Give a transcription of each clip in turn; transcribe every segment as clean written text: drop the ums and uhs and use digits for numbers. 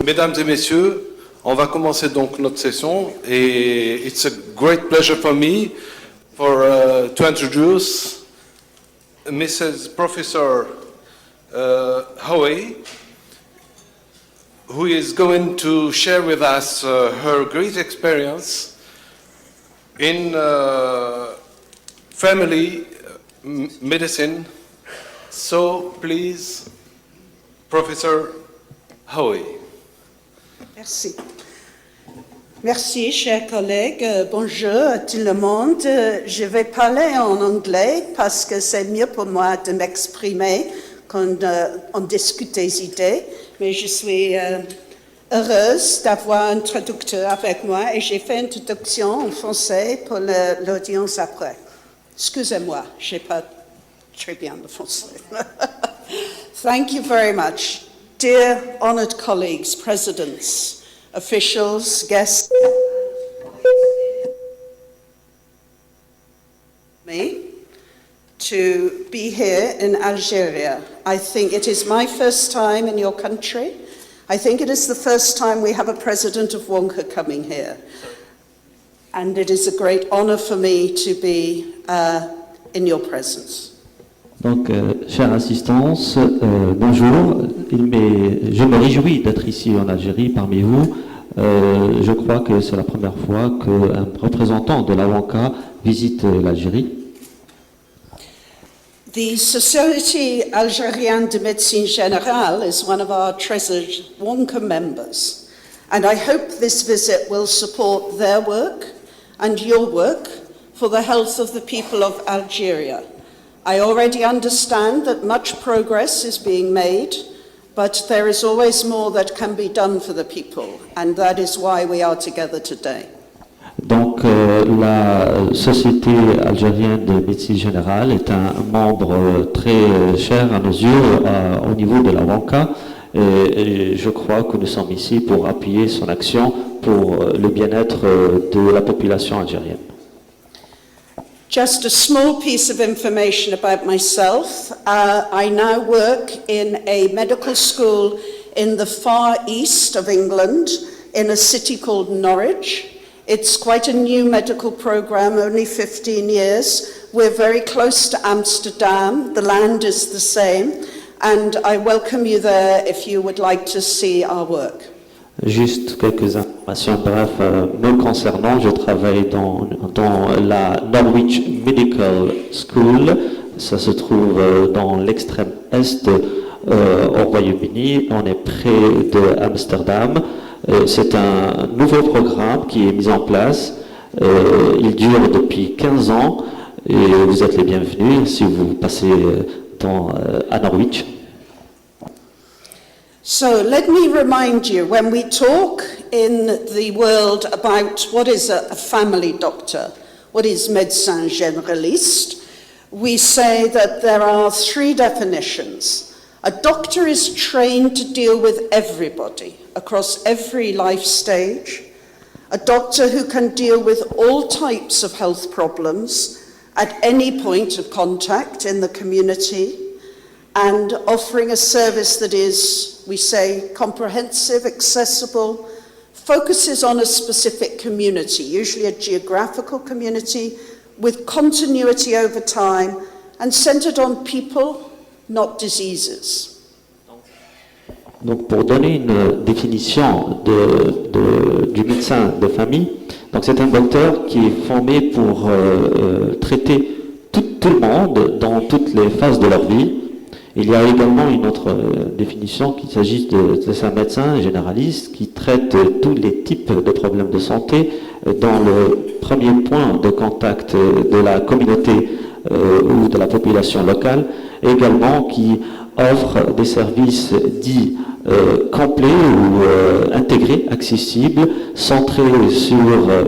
Mesdames et messieurs, on va commencer donc notre session et it's a great pleasure for me to introduce Mrs. Professor Howe, who is going to share with us her great experience in family medicine. So please, Professor Howe. Merci. Merci, chers collègues. Bonjour à tout le monde. Je vais parler en anglais parce que c'est mieux pour moi de m'exprimer quand on discute des idées. Mais je suis heureuse d'avoir un traducteur avec moi et j'ai fait une traduction en français pour l'audience après. Excusez-moi, je n'ai pas très bien le français. Thank you very much. Dear honoured colleagues, presidents, officials, guests, me to be here in Algeria. I think it is my first time in your country. I think it is the first time we have a president of WONCA coming here. And it is a great honour for me to be in your presence. Donc, chère assistance, bonjour. Je me réjouis d'être ici en Algérie parmi vous. Je crois que c'est la première fois qu'un représentant de la WONCA visite l'Algérie. The Society Algérienne de médecine générale is one of our treasured WONCA members, and I hope this visit will support their work and your work for the health of the people of Algeria. I already understand that much progress is being made, but there is always more that can be done for the people, and that is why we are together today. Donc, la Société algérienne de médecine générale est un membre très cher à nos yeux au niveau de la WONCA, et je crois que nous sommes ici pour appuyer son action pour le bien-être de la population algérienne. Just a small piece of information about myself. I now work in a medical school in the far east of England, in a city called Norwich. It's quite a new medical program, only 15 years. We're very close to Amsterdam. The land is the same. And I welcome you there if you would like to see our work. Juste quelques informations brèves me concernant. Je travaille dans la Norwich Medical School. Ça se trouve dans l'extrême est au Royaume-Uni. On est près de Amsterdam. C'est un nouveau programme qui est mis en place. Il dure depuis 15 ans et vous êtes les bienvenus si vous passez à Norwich. So let me remind you, when we talk in the world about what is a family doctor, what is médecin généraliste, we say that there are three definitions. A doctor is trained to deal with everybody across every life stage. A doctor who can deal with all types of health problems at any point of contact in the community, and offering a service that is, we say, comprehensive, accessible, focuses on a specific community, usually a geographical community, with continuity over time, and centered on people, not diseases. Donc, pour donner une définition du médecin de famille, donc c'est un docteur qui est formé pour traiter tout le monde dans toutes les phases de leur vie. Il y a également une autre définition qu'il s'agit de un médecin généraliste qui traite tous les types de problèmes de santé dans le premier point de contact de la communauté ou de la population locale, et également qui offre des services dits complets ou intégrés, accessibles, centrés sur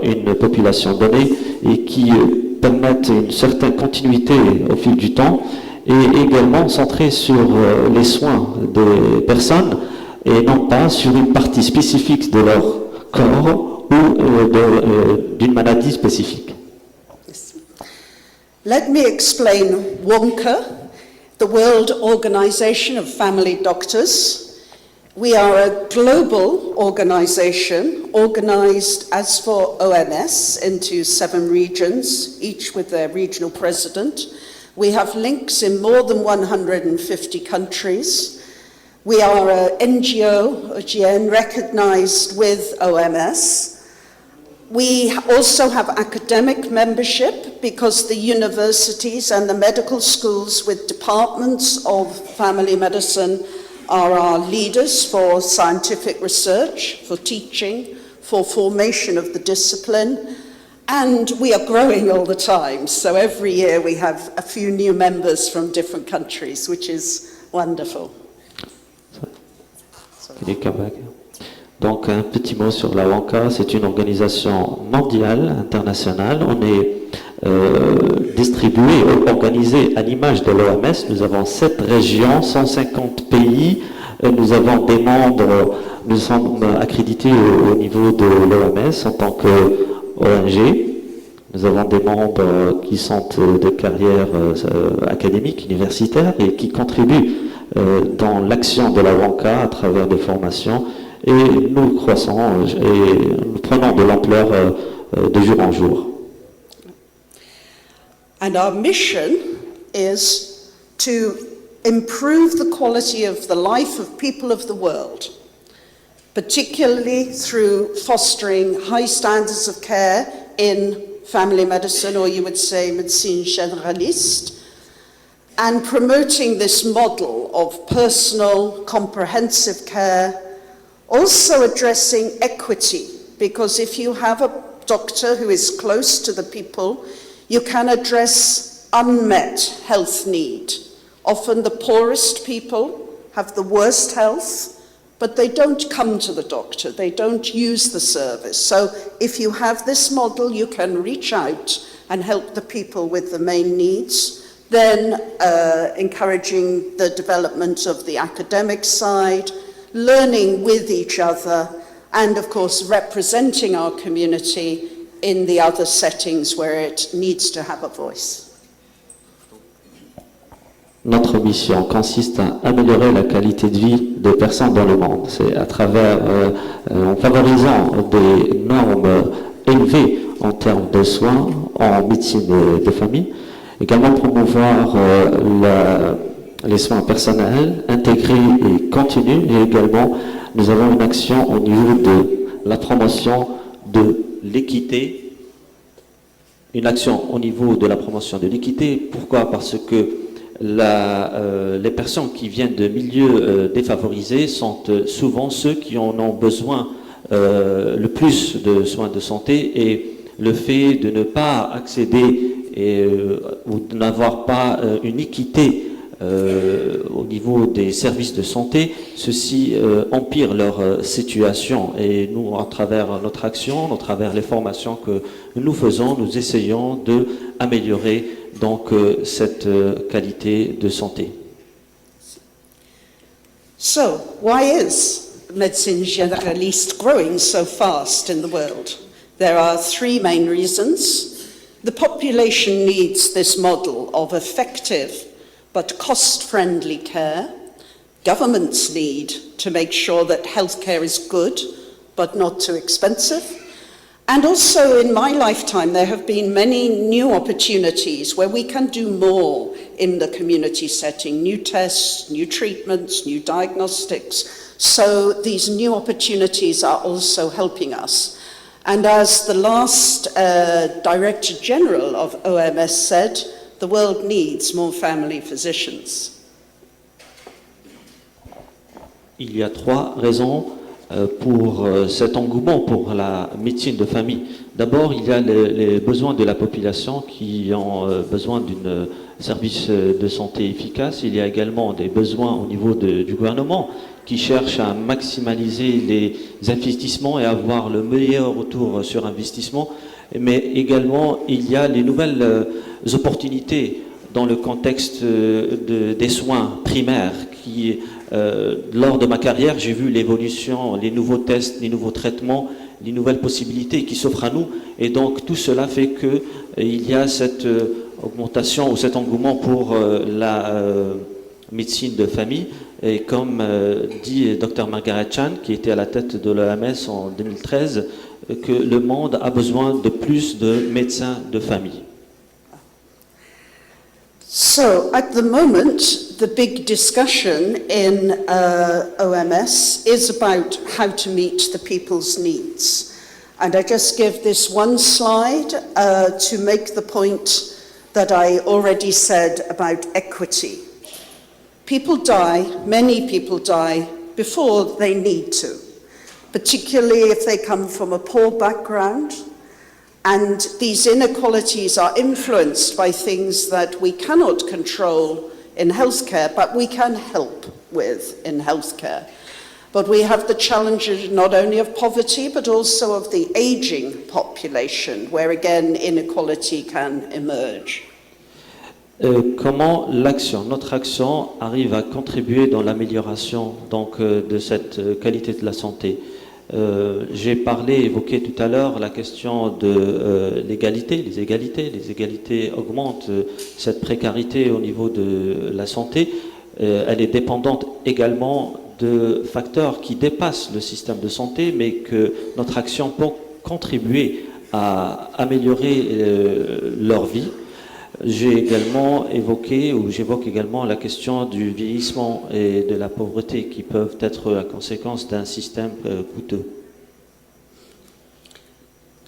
une population donnée et qui permettent une certaine continuité au fil du temps, et également centré sur les soins des personnes et non pas sur une partie spécifique de leur corps ou d'une maladie spécifique. Let me explain WONCA, the World Organization of Family Doctors. We are a global organization, organized as for OMS into 7 regions, each with their regional president. We have links in more than 150 countries. We are an NGO, OGN, recognized with OMS. We also have academic membership because the universities and the medical schools with departments of family medicine are our leaders for scientific research, for teaching, for formation of the discipline, and we are growing all the time. So every year we have a few new members from different countries, which is wonderful. Donc un petit mot sur la WONCA, c'est une organisation mondiale, internationale. On est distribué, organisé à l'image de l'OMS. Nous avons 7 régions, 150 pays. Nous avons des membres, nous sommes accrédités au niveau de l'OMS en tant qu'ONG. Nous avons des membres qui sont de carrière académique, universitaire et qui contribuent dans l'action de la WONCA à travers des formations. Et nous croissons et nous prenons de l'ampleur de jour en jour. And our mission is to improve the quality of the life of people of the world, particularly through fostering high standards of care in family medicine, or you would say médecine généraliste, and promoting this model of personal, comprehensive care, also addressing equity, because if you have a doctor who is close to the people, you can address unmet health need. Often the poorest people have the worst health, but they don't come to the doctor, they don't use the service. So if you have this model, you can reach out and help the people with the main needs, then encouraging the development of the academic side, learning with each other, and of course representing our community in the other settings where it needs to have a voice. Notre mission consiste à améliorer la qualité de vie des personnes dans le monde. C'est à travers, en favorisant des normes élevées en termes de soins en médecine de famille, également promouvoir les soins personnels, intégrés et continus, et également nous avons une action au niveau de la promotion de l'équité, une action au niveau de la promotion de l'équité. Pourquoi? Parce que les personnes qui viennent de milieux défavorisés sont souvent ceux qui en ont besoin le plus de soins de santé, et le fait de ne pas accéder ou de n'avoir pas une équité au niveau des services de santé, ceci empire leur situation. Et nous, à travers notre action, à travers les formations que nous faisons, nous essayons d'améliorer donc cette qualité de santé. So, why is medicine généraliste growing so fast in the world? There are 3 main reasons. The population needs this model of effective but cost-friendly care. Governments need to make sure that healthcare is good but not too expensive. And also in my lifetime there have been many new opportunities where we can do more in the community setting, new tests, new treatments, new diagnostics. So these new opportunities are also helping us. And as the last Director General of OMS said, the world needs more family physicians. Il y a 3 raisons pour cet engouement pour la médecine de famille. D'abord, il y a les besoins de la population qui ont besoin d'un service de santé efficace. Il y a également des besoins au niveau du gouvernement qui cherche à maximaliser les investissements et avoir le meilleur retour sur investissement. Mais également, il y a les nouvelles opportunités dans le contexte des soins primaires qui, lors de ma carrière, j'ai vu l'évolution, les nouveaux tests, les nouveaux traitements, les nouvelles possibilités qui s'offrent à nous. Et donc, tout cela fait qu'il y a cette augmentation ou cet engouement pour la médecine de famille. Et comme dit Dr Margaret Chan, qui était à la tête de l'OMS en 2013, que le monde a besoin de plus de médecins de famille. So, at the moment, the big discussion in OMS is about how to meet the people's needs. And I just give this one slide to make the point that I already said about equity. People die, many people die, before they need to, particularly if they come from a poor background. And these inequalities are influenced by things that we cannot control in healthcare, but we can help with in healthcare. But we have the challenges not only of poverty, but also of the aging population, where again inequality can emerge. Comment notre action arrive à contribuer dans l'amélioration donc de cette qualité de la santé? J'ai évoqué tout à l'heure la question de l'égalité, les égalités augmentent cette précarité au niveau de la santé. Elle est dépendante également de facteurs qui dépassent le système de santé, mais que notre action peut contribuer à améliorer leur vie. J'évoque également la question du vieillissement et de la pauvreté qui peuvent être la conséquence d'un système coûteux.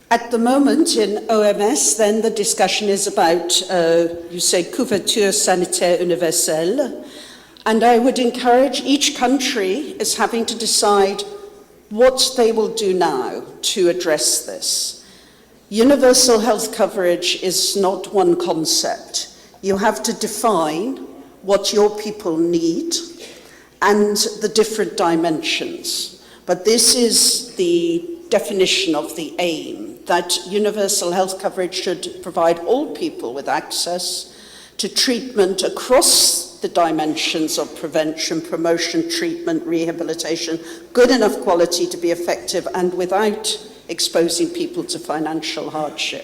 At the moment in OMS, then the discussion is about, you say, couverture sanitaire universelle. And I would encourage each country is having to decide what they will do now to address this. Universal health coverage is not one concept. You have to define what your people need and the different dimensions. But this is the definition of the aim, that universal health coverage should provide all people with access to treatment across the dimensions of prevention, promotion, treatment, rehabilitation, good enough quality to be effective and without exposing people to financial hardship.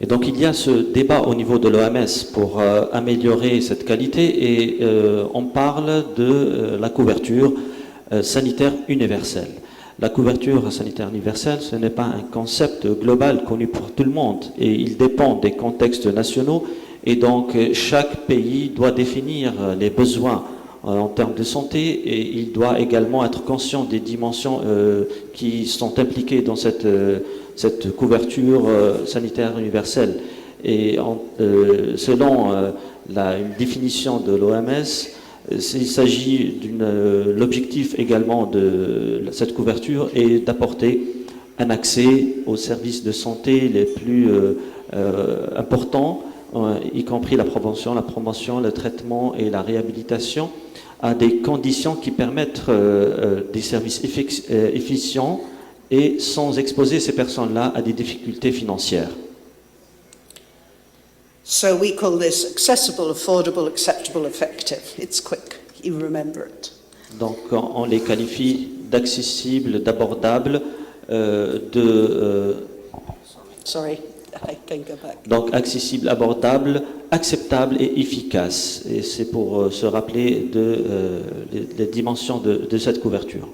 Et donc il y a ce débat au niveau de l'OMS pour améliorer cette qualité et on parle de la couverture sanitaire universelle. La couverture sanitaire universelle, ce n'est pas un concept global connu pour tout le monde et il dépend des contextes nationaux et donc chaque pays doit définir les besoins en termes de santé et il doit également être conscient des dimensions qui sont impliquées dans cette couverture sanitaire universelle. Et selon une définition de l'OMS, il s'agit l'objectif également de cette couverture est d'apporter un accès aux services de santé les plus importants, y compris la prévention, la promotion, le traitement et la réhabilitation, à des conditions qui permettent des services efficients et sans exposer ces personnes-là à des difficultés financières. So we call this accessible, affordable, acceptable, effective. It's quick, you remember it. Donc on les qualifie d'accessibles, d'abordables, Sorry, I can go back. Donc accessible, abordable, acceptable et efficace. Et c'est pour se rappeler des dimensions de cette couverture.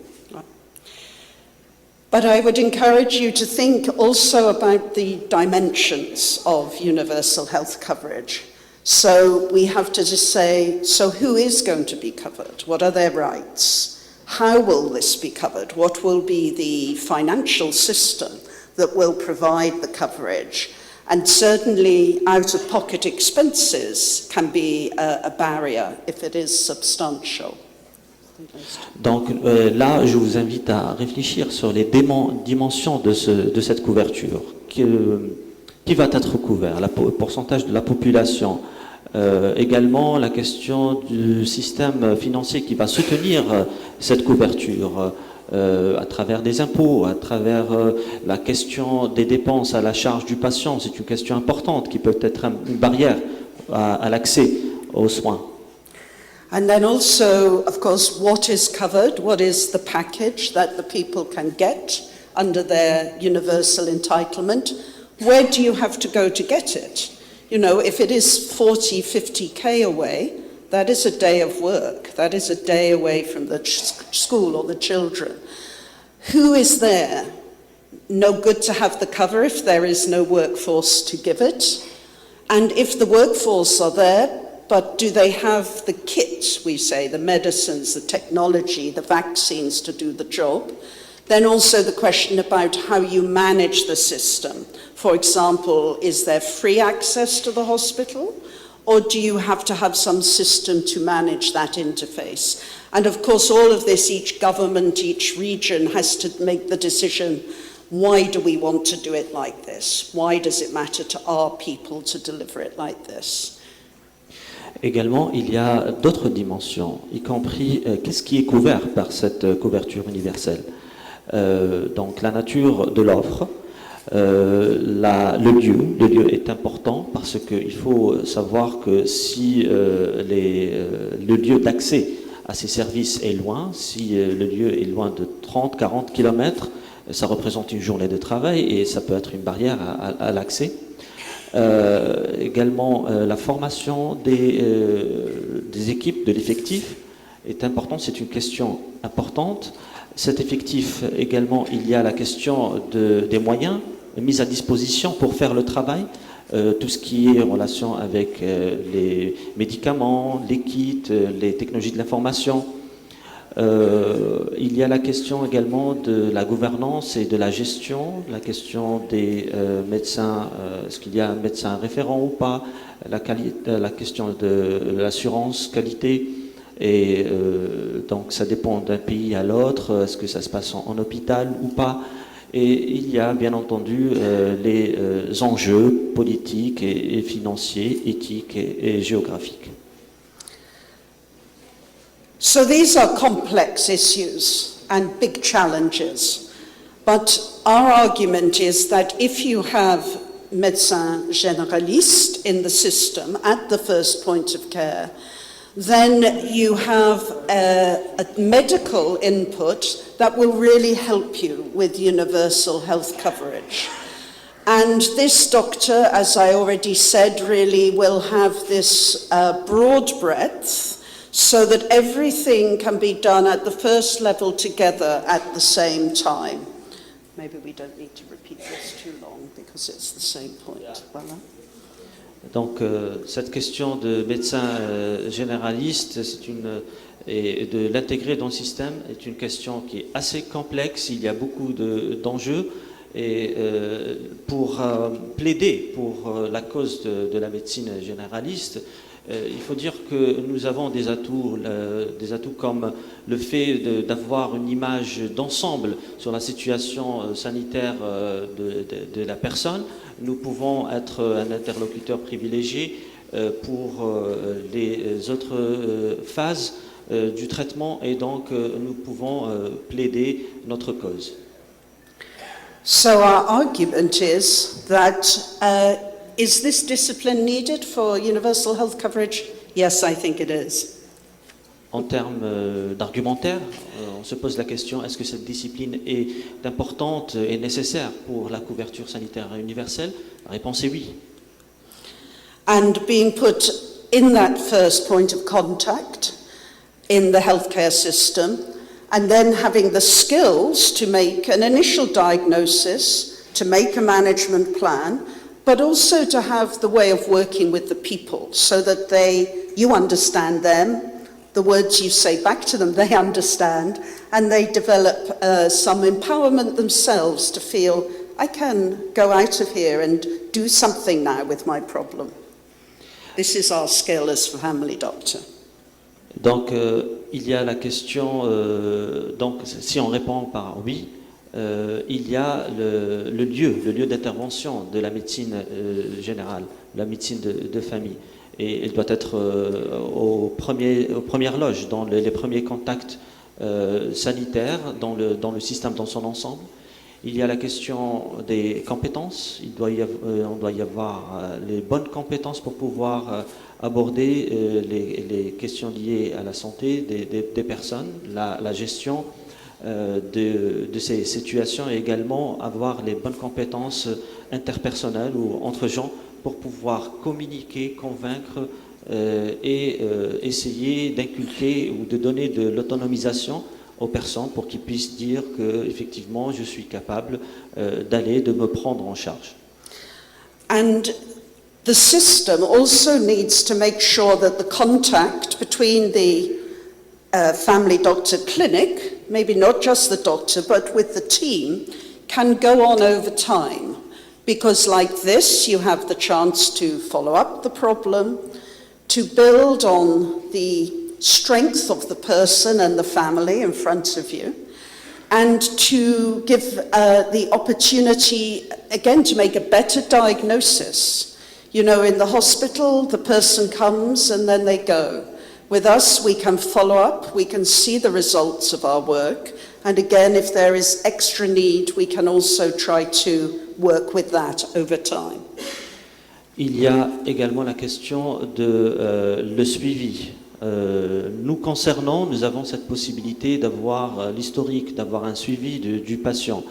But I would encourage you to think also about the dimensions of universal health coverage. So we have to just say, so who is going to be covered? What are their rights? How will this be covered? What will be the financial system that will provide the coverage? And certainly out-of-pocket expenses can be a barrier if it is substantial. Donc là, je vous invite à réfléchir sur les dimensions de cette couverture. Qui va être couvert? Le pourcentage de la population. Également la question du système financier qui va soutenir cette couverture à travers des impôts, à travers la question des dépenses à la charge du patient. C'est une question importante qui peut être une barrière à l'accès aux soins. And then also, of course, what is covered, what is the package that the people can get under their universal entitlement? Where do you have to go to get it? You know, if it is 40, 50k away, That is a day of work. That is a day away from the school or the children. Who is there? No good to have the cover if there is no workforce to give it. And if the workforce are there, but do they have the kit, we say, the medicines, the technology, the vaccines to do the job? Then also the question about how you manage the system. For example, is there free access to the hospital? Or do you have to have some system to manage that interface? And of course, all of this, each government, each region has to make the decision, why do we want to do it like this? Why does it matter to our people to deliver it like this? Également, il y a d'autres dimensions, y compris qu'est-ce qui est couvert par cette couverture universelle. Donc la nature de l'offre, le lieu est important parce qu'il faut savoir que si le lieu d'accès à ces services est loin, si le lieu est loin de 30-40 km, ça représente une journée de travail et ça peut être une barrière à l'accès. Également, la formation des équipes, de l'effectif est importante, c'est une question importante. Cet effectif, également, il y a la question des moyens mis à disposition pour faire le travail, tout ce qui est en relation avec les médicaments, les kits, les technologies de l'information. Il y a la question également de la gouvernance et de la gestion, la question des médecins, est-ce qu'il y a un médecin référent ou pas, la question de l'assurance qualité. Et donc ça dépend d'un pays à l'autre, est-ce que ça se passe en hôpital ou pas. Et il y a bien entendu les enjeux politiques et financiers, éthiques et géographiques. So these are complex issues and big challenges. But our argument is that if you have médecins généralistes in the system at the first point of care, then you have a medical input that will really help you with universal health coverage. And this doctor, as I already said, really will have this broad breadth so that everything can be done at the first level together at the same time. Maybe we don't need to repeat this too long because it's the same point. Voilà. Donc cette question de médecin généraliste et de l'intégrer dans le système est une question qui est assez complexe, il y a beaucoup d'enjeux et pour plaider pour la cause de la médecine généraliste, il faut dire que nous avons des atouts comme le fait d'avoir une image d'ensemble sur la situation sanitaire de la personne. Nous pouvons être un interlocuteur privilégié pour les autres phases du traitement et donc nous pouvons plaider notre cause. So our argument is that is this discipline needed for universal health coverage? Yes, I think it is. En termes d'argumentaire, on se pose la question, est-ce que cette discipline est importante et nécessaire pour la couverture sanitaire universelle? La réponse est oui. And being put in that first point of contact in the healthcare system, and then having the skills to make an initial diagnosis, to make a management plan, but also to have the way of working with the people so that you understand them, the words you say back to them, they understand, and they develop some empowerment themselves to feel, I can go out of here and do something now with my problem. This is our skill as a family doctor. Donc, il y a la question, donc si on répond par oui, il y a le lieu d'intervention de la médecine générale, la médecine de famille. Et elle doit être aux premières loges, dans les premiers contacts sanitaires, dans le système dans son ensemble. Il y a la question des compétences. On doit y avoir les bonnes compétences pour pouvoir aborder les questions liées à la santé des personnes, la gestion de ces situations et également avoir les bonnes compétences interpersonnelles ou entre gens pour pouvoir communiquer, convaincre et essayer d'inculquer ou de donner de l'autonomisation aux personnes pour qu'ils puissent dire que effectivement je suis capable de me prendre en charge. And the system also needs to make sure that the contact between the family doctor clinic, maybe not just the doctor, but with the team, can go on over time. Because like this, you have the chance to follow up the problem, to build on the strength of the person and the family in front of you, and to give the opportunity, again, to make a better diagnosis. You know, in the hospital, the person comes and then they go. With us, we can follow up, we can see the results of our work, and again, if there is extra need, we can also try to work with that over time. Il y a également la question de le suivi. Nous concernant, nous avons cette possibilité d'avoir l'historique, d'avoir un suivi du patient.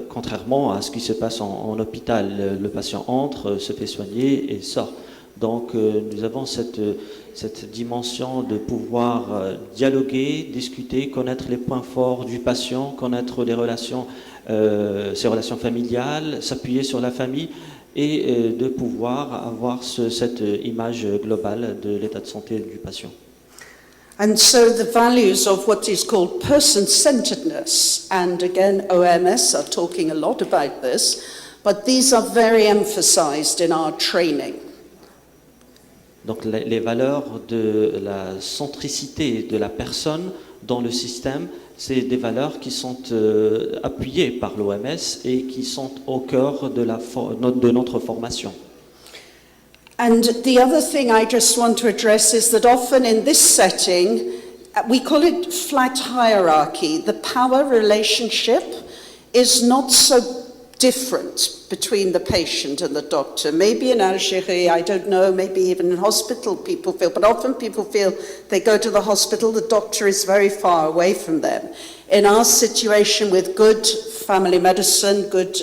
Contrairement à ce qui se passe en hôpital, le patient entre, se fait soigner et sort. Donc nous avons cette dimension de pouvoir dialoguer, discuter, connaître les points forts du patient, connaître les relations, ses relations familiales, s'appuyer sur la famille et de pouvoir avoir cette image globale de l'état de santé du patient. And so the values of what is called person-centeredness, and again OMS are talking a lot about this, but these are very emphasized in our training. Donc les valeurs de la centricité de la personne dans le système, c'est des valeurs qui sont appuyées par l'OMS et qui sont au cœur de notre formation. And the other thing I just want to address is that often in this setting, we call it flat hierarchy. The power relationship is not so different between the patient and the doctor. Maybe in Algeria, I don't know, maybe even in hospital people feel, but often people feel they go to the hospital, the doctor is very far away from them. In our situation with good family medicine, good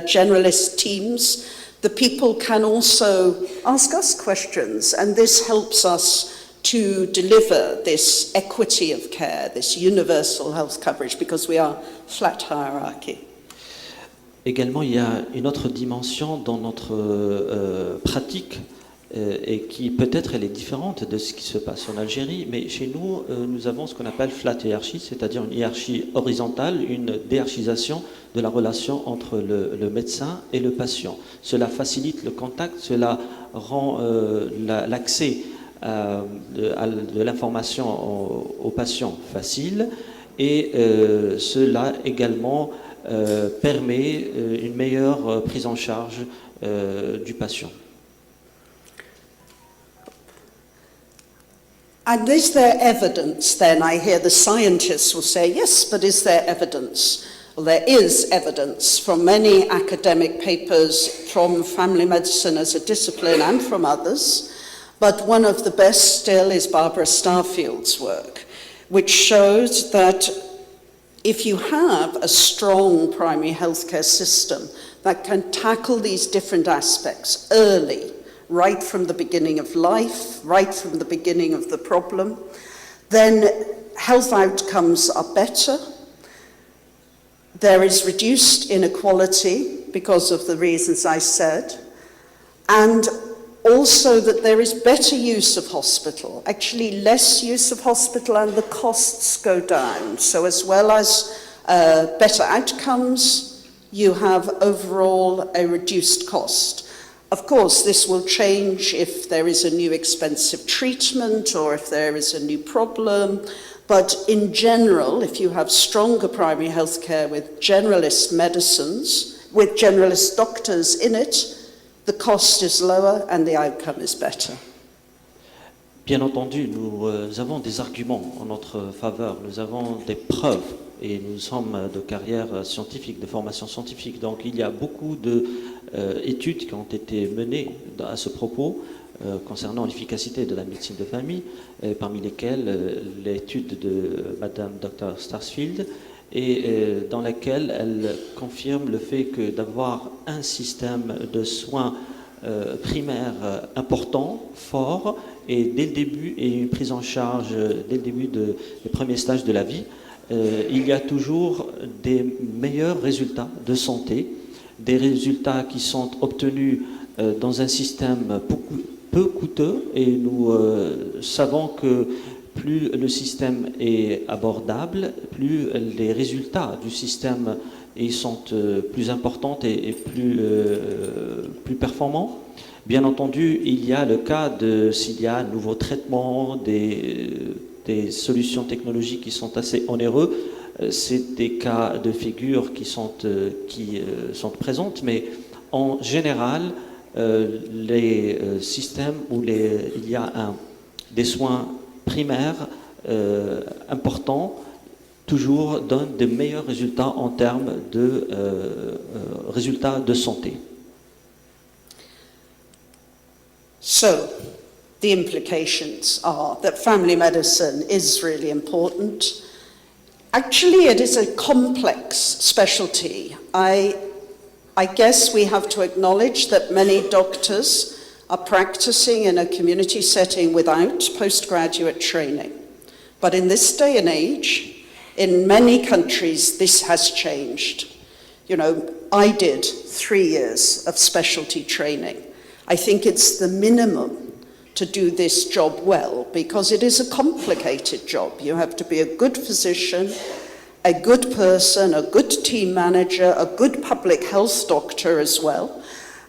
generalist teams, the people can also ask us questions, and this helps us to deliver this equity of care, this universal health coverage, because we are flat hierarchy. Également, il y a une autre dimension dans notre pratique et qui peut-être elle est différente de ce qui se passe en Algérie, mais chez nous, nous avons ce qu'on appelle flat hiérarchie, c'est-à-dire une hiérarchie horizontale, une déhiérarchisation de la relation entre le médecin et le patient. Cela facilite le contact, cela rend l'accès de l'information au patient facile et cela également permet une meilleure prise en charge du patient. And is there evidence then? I hear the scientists will say, yes, but is there evidence? Well, there is evidence from many academic papers, from family medicine as a discipline and from others, but one of the best still is Barbara Starfield's work, which shows that if you have a strong primary healthcare system that can tackle these different aspects early, right from the beginning of life, right from the beginning of the problem, then health outcomes are better. There is reduced inequality because of the reasons I said, and also that there is better use of hospital, actually less use of hospital, and the costs go down. So as well as better outcomes, you have overall a reduced cost. Of course, this will change if there is a new expensive treatment or if there is a new problem. But in general, if you have stronger primary health care with generalist medicines, with generalist doctors in it, the cost is lower and the outcome is better. Bien entendu, nous avons des arguments en notre faveur, nous avons des preuves et nous sommes de carrière scientifique, de formation scientifique. Donc il y a beaucoup d'études qui ont été menées à ce propos concernant l'efficacité de la médecine de famille, parmi lesquelles l'étude de Madame Dr. Starsfield, et dans laquelle elle confirme le fait que d'avoir un système de soins primaires importants, forts, et dès le début, et une prise en charge dès le début des premiers stages de la vie, il y a toujours des meilleurs résultats de santé, des résultats qui sont obtenus dans un système peu coûteux, et nous savons que plus le système est abordable, plus les résultats du système sont plus importants et plus performants. Bien entendu, il y a le cas de s'il y a un nouveau traitement, des solutions technologiques qui sont assez onéreux. C'est des cas de figure qui sont présentes, mais en général, les systèmes où il y a des soins primaires importants toujours donnent de meilleurs résultats en termes de résultats de santé. So, the implications are that family medicine is really important. Actually, it is a complex specialty. I guess we have to acknowledge that many doctors are practicing in a community setting without postgraduate training. But in this day and age, in many countries, this has changed. You know, I did 3 years of specialty training. I think it's the minimum to do this job well, because it is a complicated job. You have to be a good physician, a good person, a good team manager, a good public health doctor as well.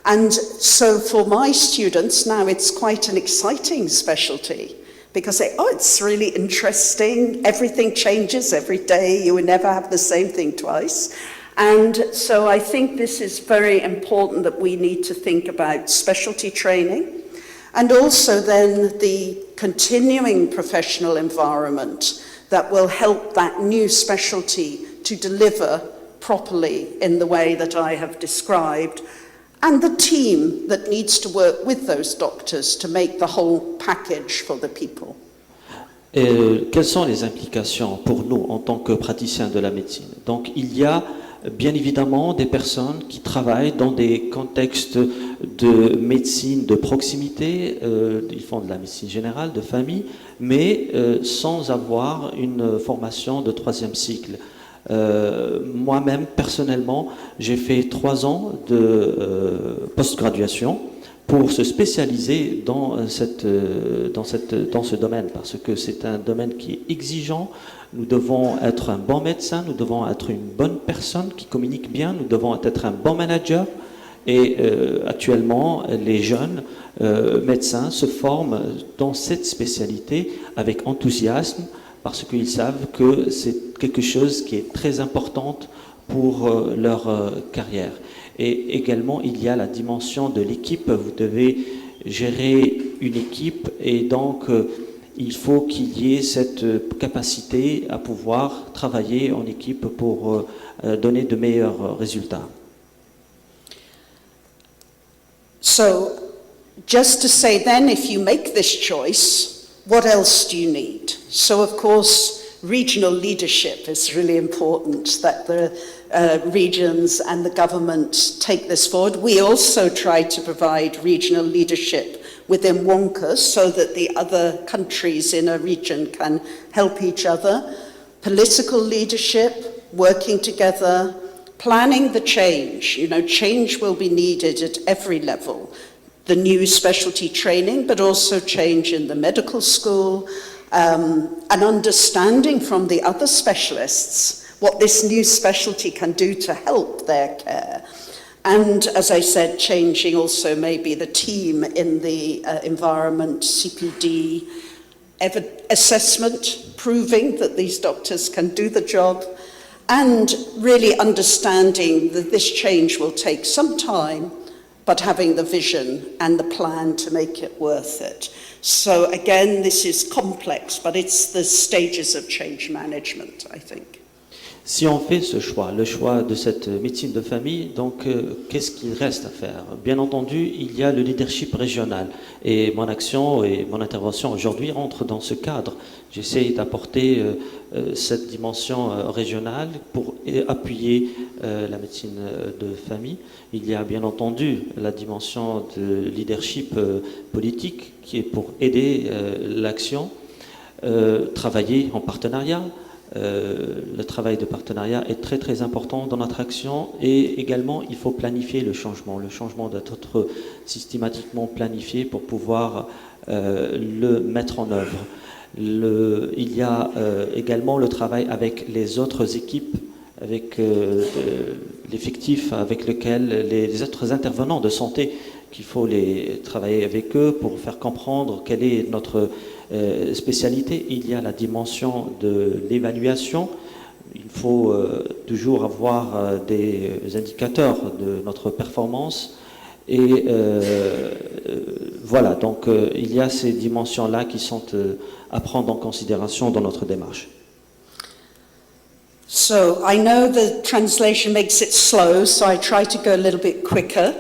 And so for my students now, it's quite an exciting specialty, because it's really interesting. Everything changes every day. You will never have the same thing twice. And so I think this is very important, that we need to think about specialty training, and also then the continuing professional environment that will help that new specialty to deliver properly in the way that I have described, and the team that needs to work with those doctors to make the whole package for the people. Quelles sont les implications pour nous en tant que praticiens de la médecine? Donc il y a bien évidemment des personnes qui travaillent dans des contextes de médecine de proximité, ils font de la médecine générale, de famille, mais sans avoir une formation de 3e cycle. Moi-même, personnellement, j'ai fait 3 ans de post-graduation pour se spécialiser dans ce domaine, parce que c'est un domaine qui est exigeant. Nous devons être un bon médecin, nous devons être une bonne personne qui communique bien, nous devons être un bon manager. Et actuellement, les jeunes médecins se forment dans cette spécialité avec enthousiasme, parce qu'ils savent que c'est quelque chose qui est très important pour leur carrière. Et également, il y a la dimension de l'équipe. Vous devez gérer une équipe, et donc il faut qu'il y ait cette capacité à pouvoir travailler en équipe pour donner de meilleurs résultats. So, just to say then, if you make this choice, what else do you need? So, of course, regional leadership is really important, that the regions and the government take this forward. We also try to provide regional leadership within WONCA so that the other countries in a region can help each other. Political leadership, working together, planning the change. You know, change will be needed at every level. The new specialty training, but also change in the medical school, and understanding from the other specialists what this new specialty can do to help their care. And as I said, changing also maybe the team in the environment, CPD, assessment, proving that these doctors can do the job, and really understanding that this change will take some time, but having the vision and the plan to make it worth it. So again, this is complex, but it's the stages of change management, I think. Si on fait ce choix, le choix de cette médecine de famille, donc qu'est-ce qu'il reste à faire? Bien entendu, il y a le leadership régional, et mon action et mon intervention aujourd'hui rentrent dans ce cadre. J'essaie d'apporter cette dimension régionale pour appuyer la médecine de famille. Il y a bien entendu la dimension de leadership politique qui est pour aider l'action, travailler en partenariat. Le travail de partenariat est très très important dans notre action et également il faut planifier le changement. Le changement doit être systématiquement planifié pour pouvoir le mettre en œuvre. Il y a également le travail avec les autres équipes, avec l'effectif avec lequel les autres intervenants de santé, qu'il faut travailler avec eux pour faire comprendre quelle est notre spécialité. Il y a la dimension de l'évaluation. Il faut toujours avoir des indicateurs de notre performance. Et voilà, donc il y a ces dimensions-là qui sont à prendre en considération dans notre démarche. So I know the translation makes it slow, so I try to go a little bit quicker.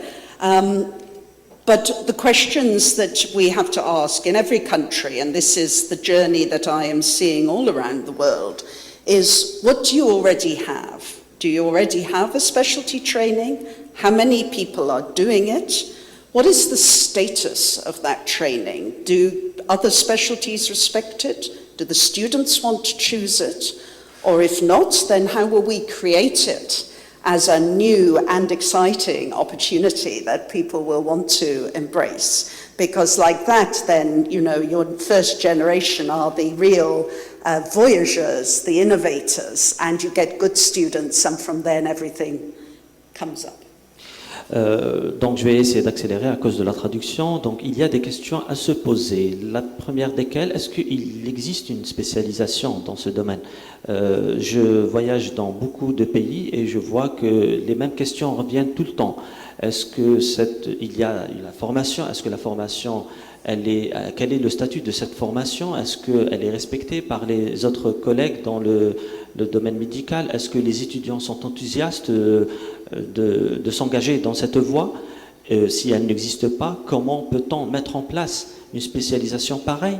But the questions that we have to ask in every country, and this is the journey that I am seeing all around the world, is what do you already have? Do you already have a specialty training? How many people are doing it? What is the status of that training? Do other specialties respect it? Do the students want to choose it? Or if not, then how will we create it as a new and exciting opportunity that people will want to embrace? Because like that, then, you know, your first generation are the real voyagers, the innovators, and you get good students, and from then everything comes up. Donc je vais essayer d'accélérer à cause de la traduction. Donc il y a des questions à se poser. La première desquelles, est-ce qu'il existe une spécialisation dans ce domaine? Je voyage dans beaucoup de pays et je vois que les mêmes questions reviennent tout le temps. Est-ce que il y a la formation? Est-ce que la formation, quel est le statut de cette formation? Est-ce qu'elle est respectée par les autres collègues dans le domaine médical? Est-ce que les étudiants sont enthousiastes de s'engager dans cette voie? Si elle n'existe pas, comment peut-on mettre en place une spécialisation pareille?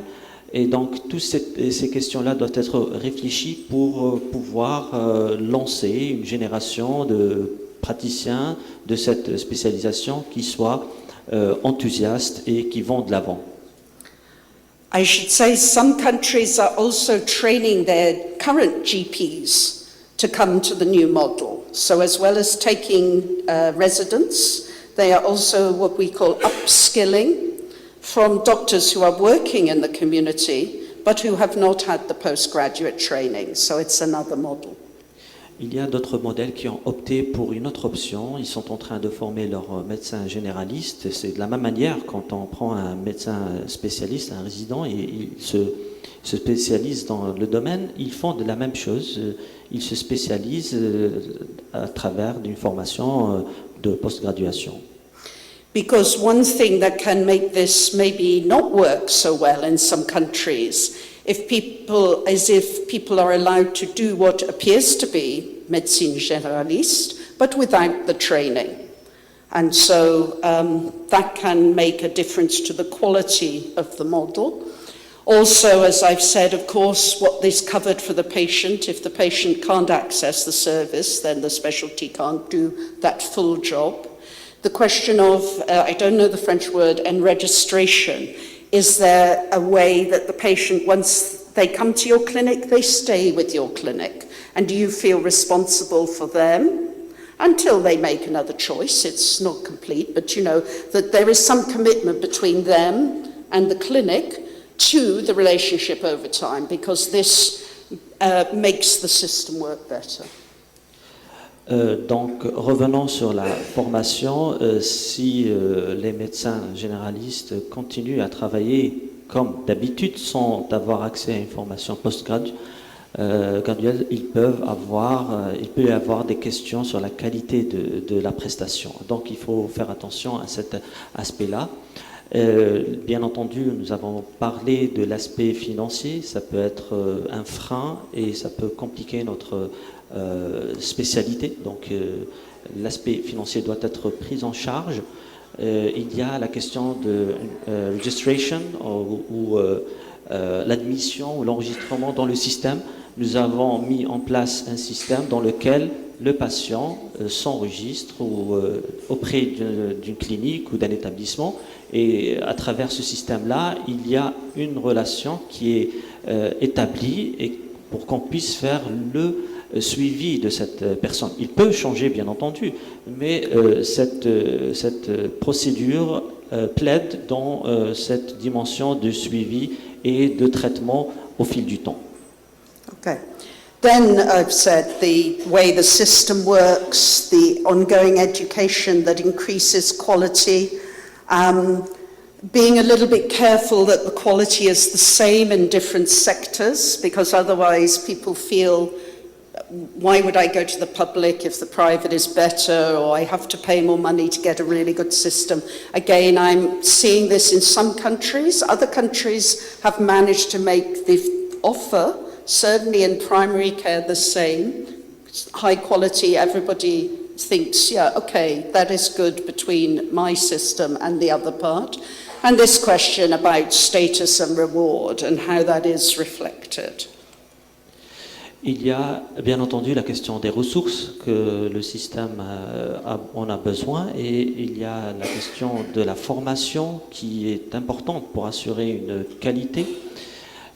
Et donc, toutes ces questions-là doivent être réfléchies pour pouvoir lancer une génération de praticiens de cette spécialisation qui soient enthousiastes et qui vont de l'avant. I should say some countries are also training their current GPs to come to the new model. So as well as taking residents, they are also what we call upskilling from doctors who are working in the community but who have not had the postgraduate training. So it's another model. Il y a d'autres modèles qui ont opté pour une autre option. Ils sont en train de former leurs médecins généralistes. C'est de la même manière quand on prend un médecin spécialiste, un résident, et il se spécialise dans le domaine. Ils font de la même chose. Ils se spécialisent à travers d'une formation de post-graduation. Because one thing that can make this maybe not work so well in some countries, if people are allowed to do what appears to be médecine généraliste, but without the training. And so that can make a difference to the quality of the model. Also, as I've said, of course, what is covered for the patient, if the patient can't access the service, then the specialty can't do that full job. The question of, I don't know the French word, enregistration. Is there a way that the patient, once they come to your clinic, they stay with your clinic? And do you feel responsible for them until they make another choice? It's not complete, but you know that there is some commitment between them and the clinic to the relationship over time, because this makes the system work better. Donc, revenons sur la formation. Si les médecins généralistes continuent à travailler comme d'habitude sans avoir accès à une formation post-graduelle, il peut y avoir des questions sur la qualité de la prestation. Donc, il faut faire attention à cet aspect-là. Bien entendu, nous avons parlé de l'aspect financier. Ça peut être un frein et ça peut compliquer notre spécialité. Donc l'aspect financier doit être pris en charge. Il y a la question de registration ou l'admission ou l'enregistrement dans le système. nous avons mis en place un système dans lequel le patient s'enregistre auprès d'une clinique ou d'un établissement, et à travers ce système-là, il y a une relation qui est établie et pour qu'on puisse faire le suivi de cette personne. Il peut changer, bien entendu, mais cette procédure plaide dans cette dimension de suivi et de traitement au fil du temps. Okay. Then I've said the way the system works, the ongoing education that increases quality, being a little bit careful that the quality is the same in different sectors, because otherwise people feel, why would I go to the public if the private is better, or I have to pay more money to get a really good system. Again, I'm seeing this in some countries. Other countries have managed to make the offer, certainly in primary care, the same. High quality, everybody thinks, yeah, okay, that is good between my system and the other part. And this question about status and reward and how that is reflected. Il y a bien entendu la question des ressources que le système en a besoin, et il y a la question de la formation qui est importante pour assurer une qualité.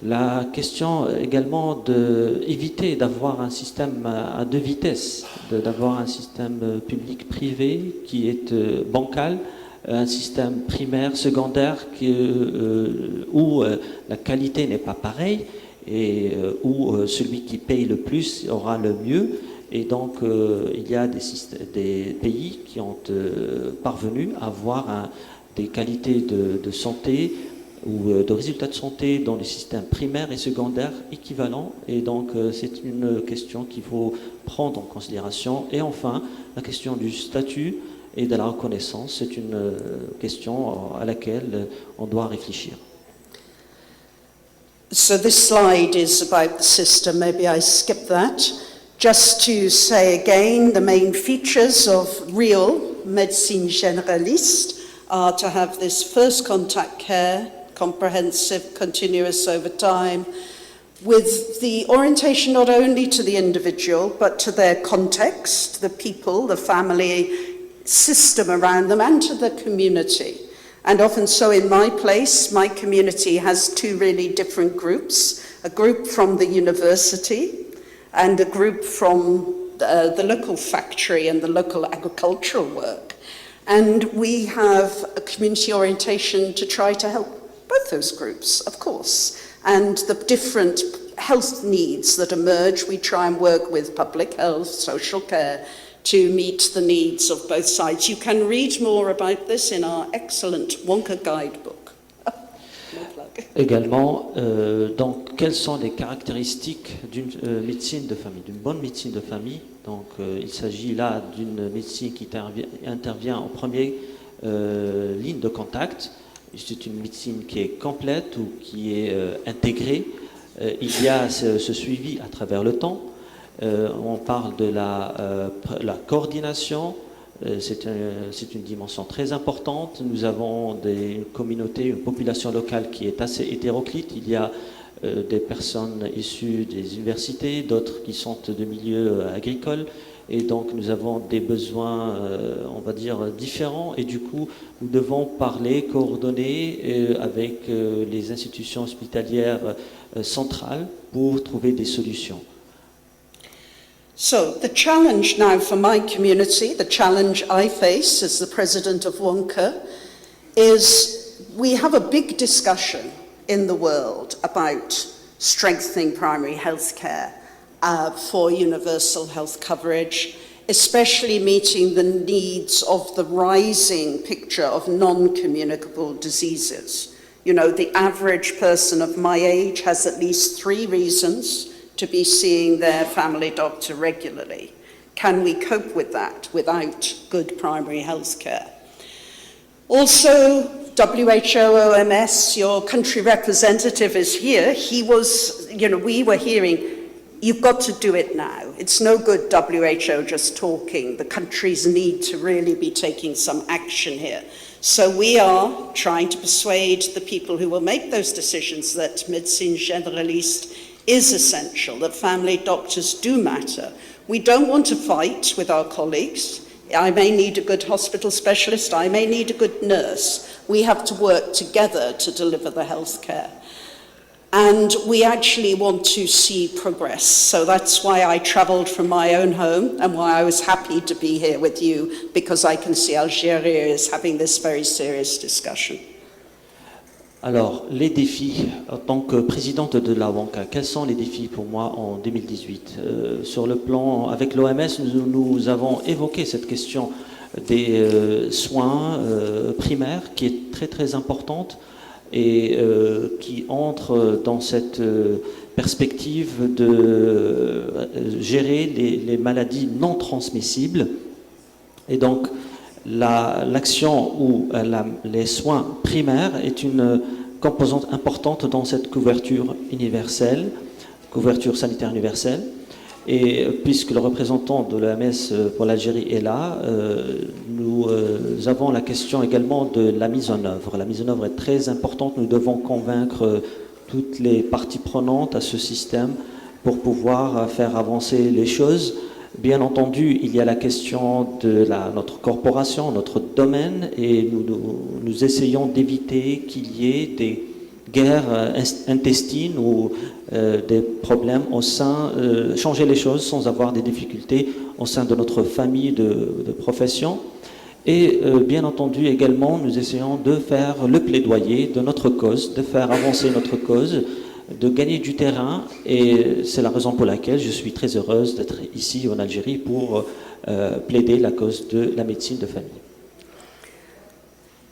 La question également d'éviter d'avoir un système à deux vitesses, d'avoir un système public-privé qui est bancal, un système primaire, secondaire où la qualité n'est pas pareille, et où celui qui paye le plus aura le mieux. Et donc il y a des pays qui ont parvenu à avoir des qualités de santé ou de résultats de santé dans les systèmes primaires et secondaires équivalents. Et donc c'est une question qu'il faut prendre en considération. Et enfin, la question du statut et de la reconnaissance, c'est une question à laquelle on doit réfléchir. So this slide is about the system. Maybe I skip that. Just to say again, the main features of real médecine généraliste are to have this first contact care, comprehensive, continuous over time, with the orientation not only to the individual, but to their context, the people, the family system around them, and to the community. And often so in my place, my community has two really different groups, a group from the university and a group from the local factory and the local agricultural work. And we have a community orientation to try to help both those groups, of course. And the different health needs that emerge, we try and work with public health, social care, to meet the needs of both sides. You can read more about this in our excellent WONCA guidebook. Également, donc, quelles sont les caractéristiques d'une médecine de famille, d'une bonne médecine de famille? Donc, il s'agit là d'une médecine qui intervient en première ligne de contact. C'est une médecine qui est complète ou qui est intégrée. Il y a ce suivi à travers le temps. On parle de la coordination, c'est une dimension très importante. Nous avons une communauté, une population locale qui est assez hétéroclite. Il y a des personnes issues des universités, d'autres qui sont de milieux agricoles, et donc nous avons des besoins, on va dire, différents, et du coup nous devons parler, coordonner avec les institutions hospitalières centrales pour trouver des solutions. So the challenge now for my community, the challenge I face as the president of WONCA, is we have a big discussion in the world about strengthening primary health care for universal health coverage, especially meeting the needs of the rising picture of non-communicable diseases. You know, the average person of my age has at least 3 reasons to be seeing their family doctor regularly. Can we cope with that without good primary health care? Also, WHO, OMS, your country representative is here. He was, we were hearing, you've got to do it now. It's no good WHO just talking. The countries need to really be taking some action here. So we are trying to persuade the people who will make those decisions that médecine généraliste is essential, that family doctors do matter. We don't want to fight with our colleagues. I may need a good hospital specialist, I may need a good nurse. We have to work together to deliver the healthcare. And we actually want to see progress. So that's why I travelled from my own home and why I was happy to be here with you, because I can see Algeria is having this very serious discussion. Alors, les défis, en tant que présidente de la WONCA, quels sont les défis pour moi en 2018 ? Sur le plan, avec l'OMS, nous avons évoqué cette question des soins primaires, qui est très très importante et qui entre dans cette perspective de gérer les maladies non transmissibles. Et donc, l'action ou les soins primaires est une composante importante dans cette couverture universelle, couverture sanitaire universelle. Et puisque le représentant de l'OMS pour l'Algérie est là, nous avons la question également de la mise en œuvre. La mise en œuvre est très importante. Nous devons convaincre toutes les parties prenantes à ce système pour pouvoir faire avancer les choses. Bien entendu, il y a la question de notre corporation, notre domaine, et nous essayons d'éviter qu'il y ait des guerres intestines ou des problèmes au sein, changer les choses sans avoir des difficultés au sein de notre famille de profession. Et bien entendu également, nous essayons de faire le plaidoyer de notre cause, de faire avancer notre cause, de gagner du terrain, et c'est la raison pour laquelle je suis très heureuse d'être ici en Algérie pour plaider la cause de la médecine de famille.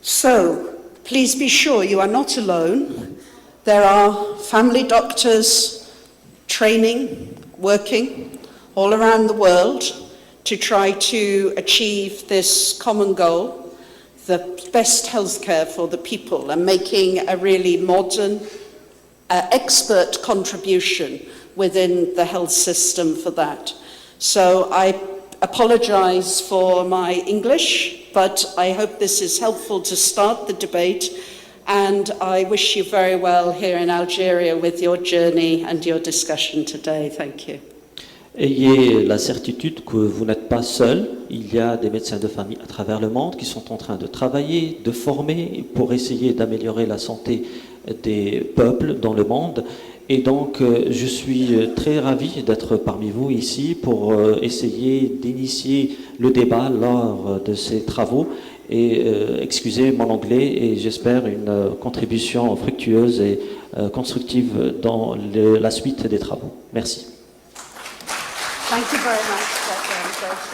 So, please be sure you are not alone. There are family doctors training, working all around the world to try to achieve this common goal, the best healthcare for the people, and making a really modern expert contribution within the health system for that. So I apologize for my English, but I hope this is helpful to start the debate, and I wish you very well here in Algeria with your journey and your discussion today. Thank you. Ayez la certitude que vous n'êtes pas seul. Il y a des médecins de famille à travers le monde qui sont en train de travailler, de former pour essayer d'améliorer la santé des peuples dans le monde. Et donc, je suis très ravi d'être parmi vous ici pour essayer d'initier le débat lors de ces travaux. Et excusez mon anglais, et j'espère une contribution fructueuse et constructive dans la suite des travaux. Merci. Thank you very much, Dr.